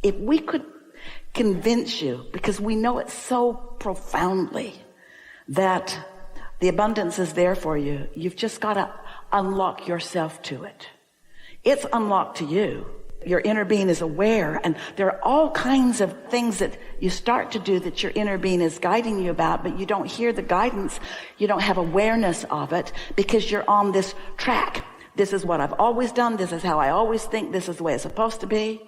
If we could convince you, because we know it so profoundly, that the abundance is there for you, you've just got to unlock yourself to it. It's unlocked to you. Your inner being is aware, and there are all kinds of things that you start to do that your inner being is guiding you about, but you don't hear the guidance. You don't have awareness of it because you're on this track. This is what I've always done. This is how I always think. This is the way it's supposed to be.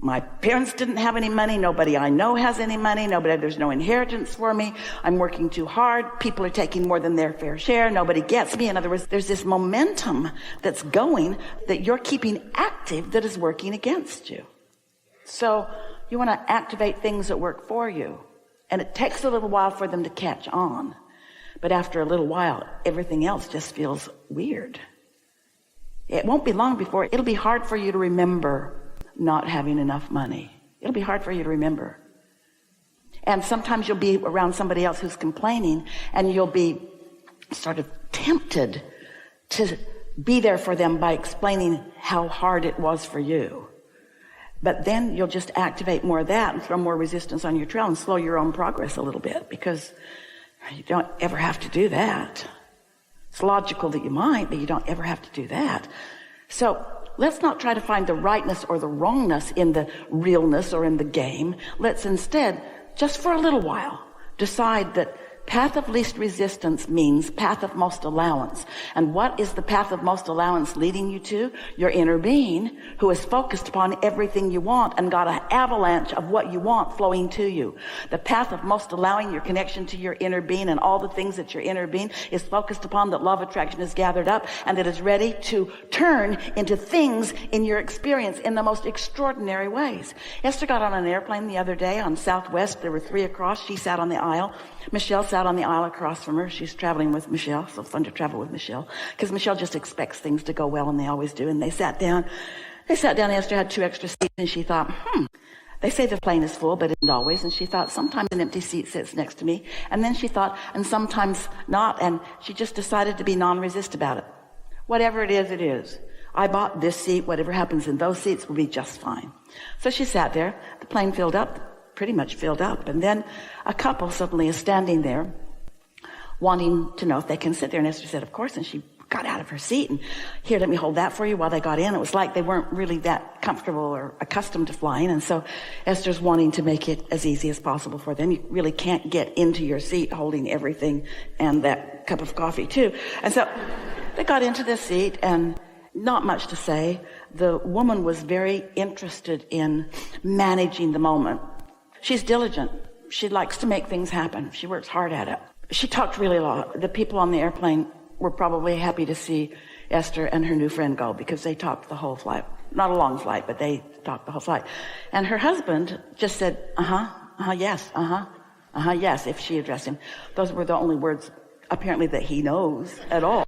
My parents didn't have any money. Nobody I know has any money. There's no inheritance for me. I'm working too hard. People are taking more than their fair share. Nobody gets me. In other words, there's this momentum that's going that you're keeping active that is working against you. So you want to activate things that work for you. And it takes a little while for them to catch on. But after a little while, everything else just feels weird. It won't be long before it'll be hard for you to remember not having enough money. It'll be hard for you to remember. And sometimes you'll be around somebody else who's complaining, and you'll be sort of tempted to be there for them by explaining how hard it was for you. But then you'll just activate more of that and throw more resistance on your trail and slow your own progress a little bit, because you don't ever have to do that. It's logical that you might, but you don't ever have to do that. So let's not try to find the rightness or the wrongness in the realness or in the game. Let's instead, just for a little while, decide that path of least resistance means path of most allowance. And what is the path of most allowance leading you to? Your inner being, who is focused upon everything you want and got an avalanche of what you want flowing to you. The path of most allowing, your connection to your inner being and all the things that your inner being is focused upon, that law of attraction is gathered up and that is ready to turn into things in your experience in the most extraordinary ways. Esther got on an airplane the other day on Southwest. There were 3 across. She sat on the aisle. Michelle sat on the aisle across from her. She's traveling with Michelle. So fun to travel with Michelle, because Michelle just expects things to go well, and they always do. And they sat down. Esther had 2 extra seats, and she thought, they say the plane is full, but it isn't always. And she thought, sometimes an empty seat sits next to me. And then she thought, and sometimes not. And she just decided to be non-resist about it. Whatever it is, it is. I bought this seat. Whatever happens in those seats will be just fine. So she sat there. The plane filled up, pretty much filled up. And then a couple suddenly is standing there wanting to know if they can sit there. And Esther said, of course. And she got out of her seat and, here, let me hold that for you, while they got in. It was like they weren't really that comfortable or accustomed to flying. And so Esther's wanting to make it as easy as possible for them. You really can't get into your seat holding everything and that cup of coffee too. And so they got into the seat, and not much to say. The woman was very interested in managing the moment. She's diligent. She likes to make things happen. She works hard at it. She talked really a lot. The people on the airplane were probably happy to see Esther and her new friend go, because they talked the whole flight. Not a long flight, but they talked the whole flight. And her husband just said, yes, yes, if she addressed him. Those were the only words, apparently, that he knows at all.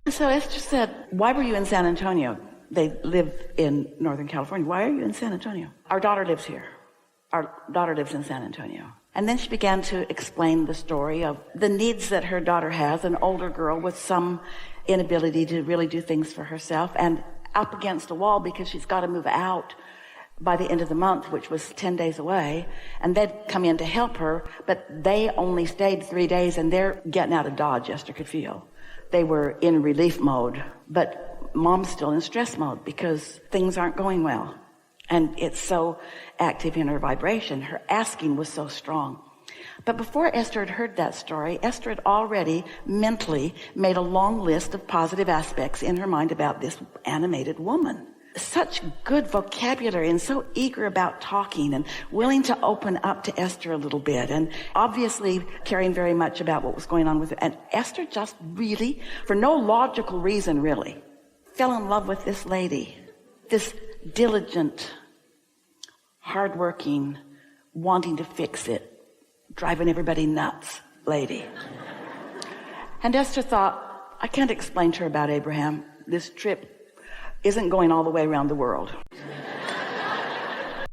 And so Esther said, why were you in San Antonio? They live in Northern California. Why are you in San Antonio? Our daughter lives here. Our daughter lives in San Antonio. And then she began to explain the story of the needs that her daughter has, an older girl with some inability to really do things for herself, and up against a wall because she's got to move out by the end of the month, which was 10 days away. And they'd come in to help her, but they only stayed 3 days, and they're getting out of Dodge, Esther could feel. They were in relief mode, but Mom's still in stress mode because things aren't going well. And it's so active in her vibration. Her asking was so strong. But before Esther had heard that story, Esther had already mentally made a long list of positive aspects in her mind about this animated woman. Such good vocabulary, and so eager about talking and willing to open up to Esther a little bit, and obviously caring very much about what was going on with her. And Esther just really, for no logical reason really, fell in love with this lady, this diligent, hardworking, wanting to fix it, driving everybody nuts lady. And Esther thought, I can't explain to her about Abraham. This trip isn't going all the way around the world.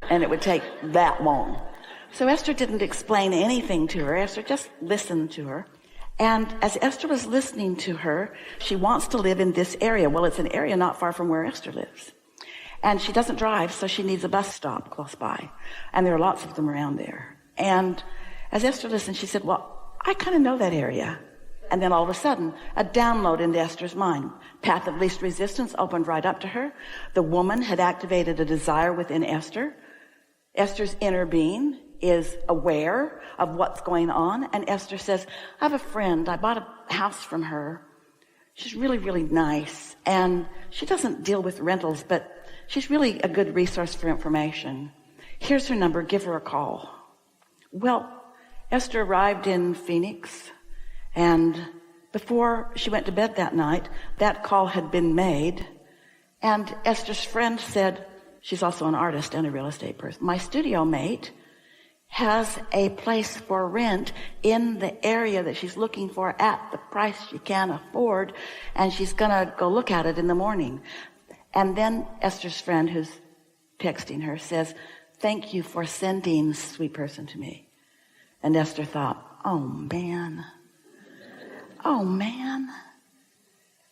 And it would take that long. So Esther didn't explain anything to her. Esther just listened to her. And as Esther was listening to her, she wants to live in this area. Well, it's an area not far from where Esther lives. And she doesn't drive, so she needs a bus stop close by. And there are lots of them around there. And as Esther listened, she said, well, I kind of know that area. And then all of a sudden, a download into Esther's mind. Path of least resistance opened right up to her. The woman had activated a desire within Esther. Esther's inner being is aware of what's going on. And Esther says, I have a friend. I bought a house from her. She's really, really nice. And she doesn't deal with rentals, but she's really a good resource for information. Here's her number. Give her a call. Well, Esther arrived in Phoenix, and before she went to bed that night, that call had been made. And Esther's friend said, she's also an artist and a real estate person, my studio mate has a place for rent in the area that she's looking for at the price she can afford, and she's gonna go look at it in the morning. And then Esther's friend, who's texting her, says, thank you for sending sweet person to me. And Esther thought, oh man,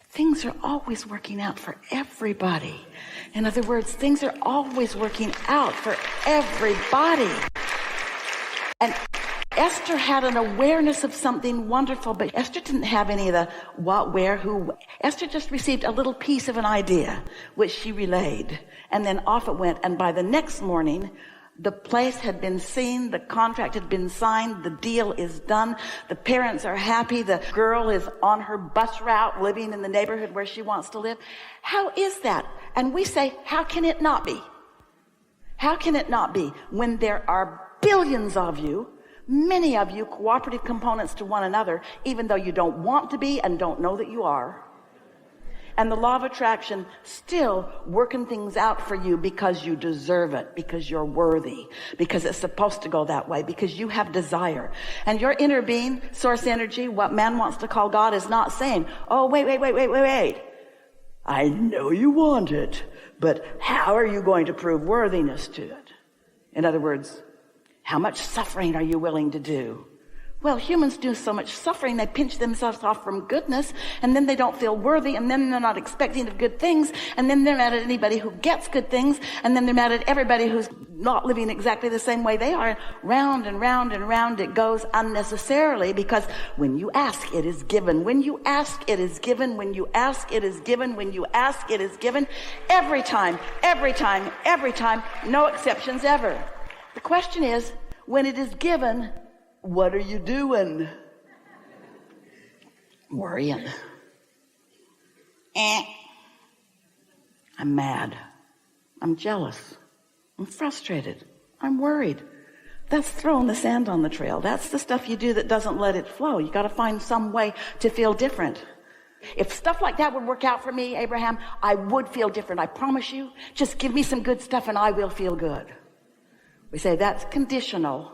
things are always working out for everybody. In other words, things are always working out for everybody. And Esther had an awareness of something wonderful, but Esther didn't have any of the what, where, who. Esther just received a little piece of an idea, which she relayed. And then off it went. And by the next morning, the place had been seen, the contract had been signed, the deal is done, the parents are happy, the girl is on her bus route living in the neighborhood where she wants to live. How is that? And we say, how can it not be? How can it not be when there are billions of you, many of you cooperative components to one another, even though you don't want to be and don't know that you are? And the law of attraction still working things out for you because you deserve it, because you're worthy, because it's supposed to go that way, because you have desire. And your inner being, source energy, what man wants to call God, is not saying, oh, wait. I know you want it, but how are you going to prove worthiness to it? In other words, how much suffering are you willing to do? Well, humans do so much suffering, they pinch themselves off from goodness, and then they don't feel worthy, and then they're not expecting of good things, and then they're mad at anybody who gets good things, and then they're mad at everybody who's not living exactly the same way they are. Round and round and round it goes unnecessarily, because when you ask, it is given. When you ask, it is given. When you ask, it is given. When you ask, it is given. Every time, no exceptions ever. The question is, when it is given, what are you doing? Worrying. I'm mad. I'm jealous. I'm frustrated. I'm worried. That's throwing the sand on the trail. That's the stuff you do that doesn't let it flow. You got to find some way to feel different. If stuff like that would work out for me, Abraham, I would feel different. I promise you. Just give me some good stuff and I will feel good. We say that's conditional.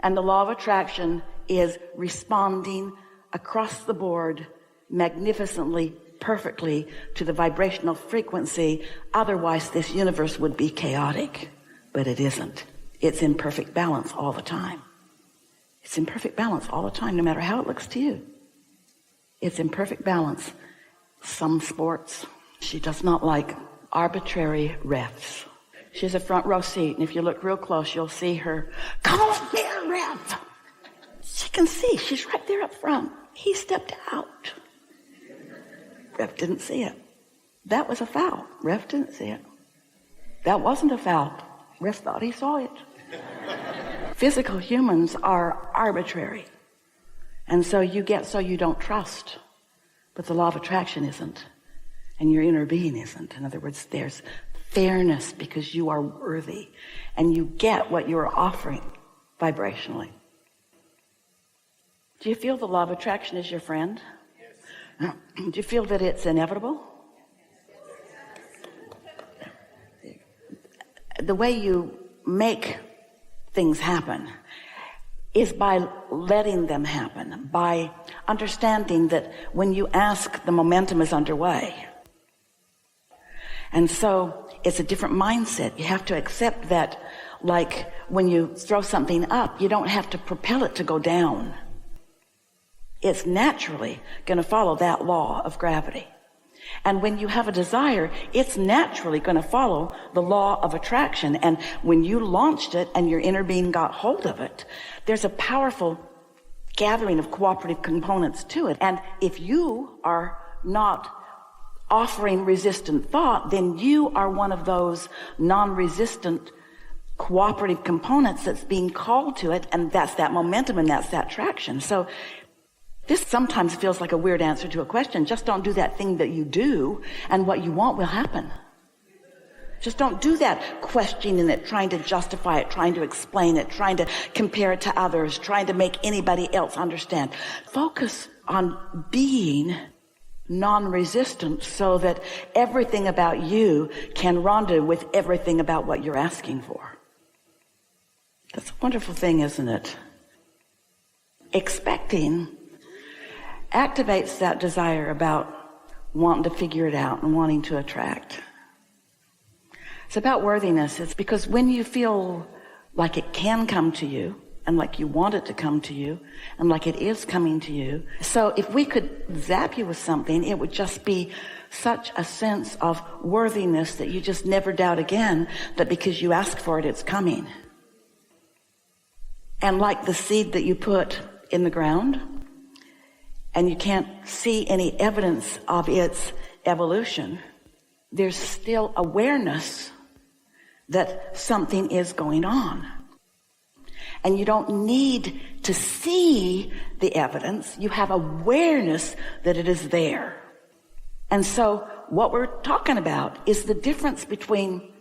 And the law of attraction is responding across the board magnificently, perfectly to the vibrational frequency. Otherwise, this universe would be chaotic. But it isn't. It's in perfect balance all the time. It's in perfect balance all the time, no matter how it looks to you. It's in perfect balance. Some sports, she does not like arbitrary refs. She has a front row seat, and if you look real close, you'll see her, call me a ref. She can see. She's right there up front. He stepped out. Ref didn't see it. That was a foul. Ref didn't see it. That wasn't a foul. Ref thought he saw it. Physical humans are arbitrary. And so you don't trust. But the law of attraction isn't. And your inner being isn't. In other words, there's fairness because you are worthy and you get what you are offering vibrationally. Do you feel the law of attraction is your friend? Yes. Do you feel that it's inevitable? The way you make things happen is by letting them happen, by understanding that when you ask, the momentum is underway. And so it's a different mindset. You have to accept that, like when you throw something up, you don't have to propel it to go down. It's naturally going to follow that law of gravity. And when you have a desire, it's naturally going to follow the law of attraction. And when you launched it and your inner being got hold of it, there's a powerful gathering of cooperative components to it. And if you are not offering resistant thought, then you are one of those non-resistant cooperative components that's being called to it, and that's that momentum and that's that traction. So this sometimes feels like a weird answer to a question. Just don't do that thing that you do, and what you want will happen. Just don't do that questioning it, trying to justify it, trying to explain it, trying to compare it to others, trying to make anybody else understand. Focus on being non-resistant so that everything about you can rendezvous with everything about what you're asking for. That's a wonderful thing, isn't it? Expecting activates that desire about wanting to figure it out and wanting to attract. It's about worthiness. It's because when you feel like it can come to you and like you want it to come to you and like it is coming to you. So if we could zap you with something, it would just be such a sense of worthiness that you just never doubt again that because you ask for it, it's coming. And like the seed that you put in the ground, and you can't see any evidence of its evolution, there's still awareness that something is going on. And you don't need to see the evidence. You have awareness that it is there. And so what we're talking about is the difference between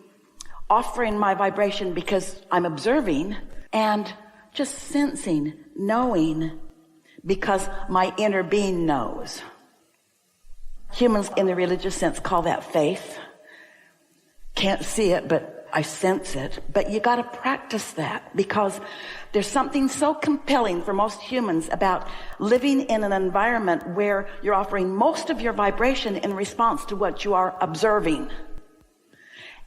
offering my vibration because I'm observing and just sensing, knowing, because my inner being knows. Humans in the religious sense call that faith. Can't see it, but I sense it. But you got to practice that, because there's something so compelling for most humans about living in an environment where you're offering most of your vibration in response to what you are observing.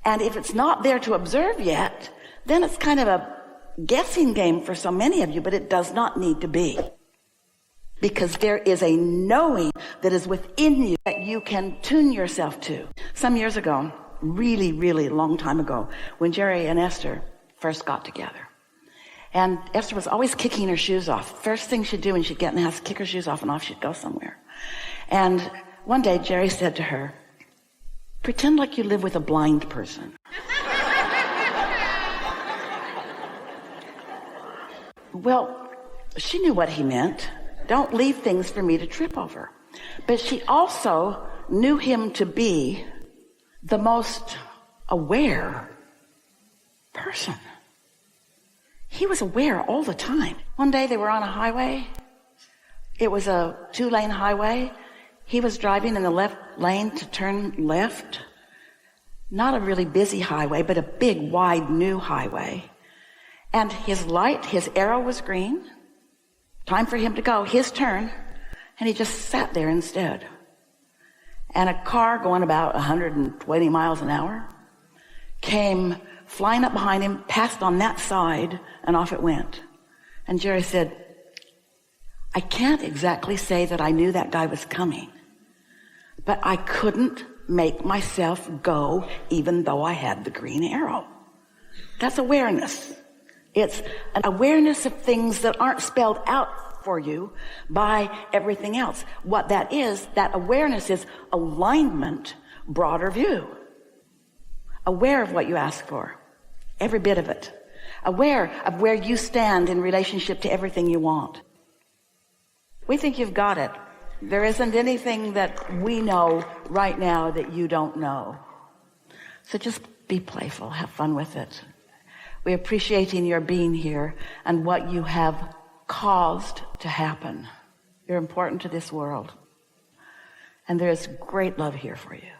And if it's not there to observe yet, then it's kind of a guessing game for so many of you, but it does not need to be. Because there is a knowing that is within you that you can tune yourself to. Some years ago, really, really long time ago, when Jerry and Esther first got together. And Esther was always kicking her shoes off. First thing she'd do when she'd get in the house, kick her shoes off and off she'd go somewhere. And one day Jerry said to her, "Pretend like you live with a blind person." Well, she knew what he meant. Don't leave things for me to trip over. But she also knew him to be the most aware person. He was aware all the time. One day they were on a highway. It was a 2-lane highway. He was driving in the left lane to turn left. Not a really busy highway, but a big, wide, new highway. And his light, his arrow was green. Time for him to go, his turn. And he just sat there instead. And a car going about 120 miles an hour came flying up behind him, passed on that side, and off it went. And Jerry said, "I can't exactly say that I knew that guy was coming, but I couldn't make myself go even though I had the green arrow." That's awareness. It's an awareness of things that aren't spelled out for you by everything else. What that is, that awareness is alignment, broader view. Aware of what you ask for, every bit of it. Aware of where you stand in relationship to everything you want. We think you've got it. There isn't anything that we know right now that you don't know. So just be playful, have fun with it. We're appreciating your being here and what you have caused to happen. You're important to this world. And there is great love here for you.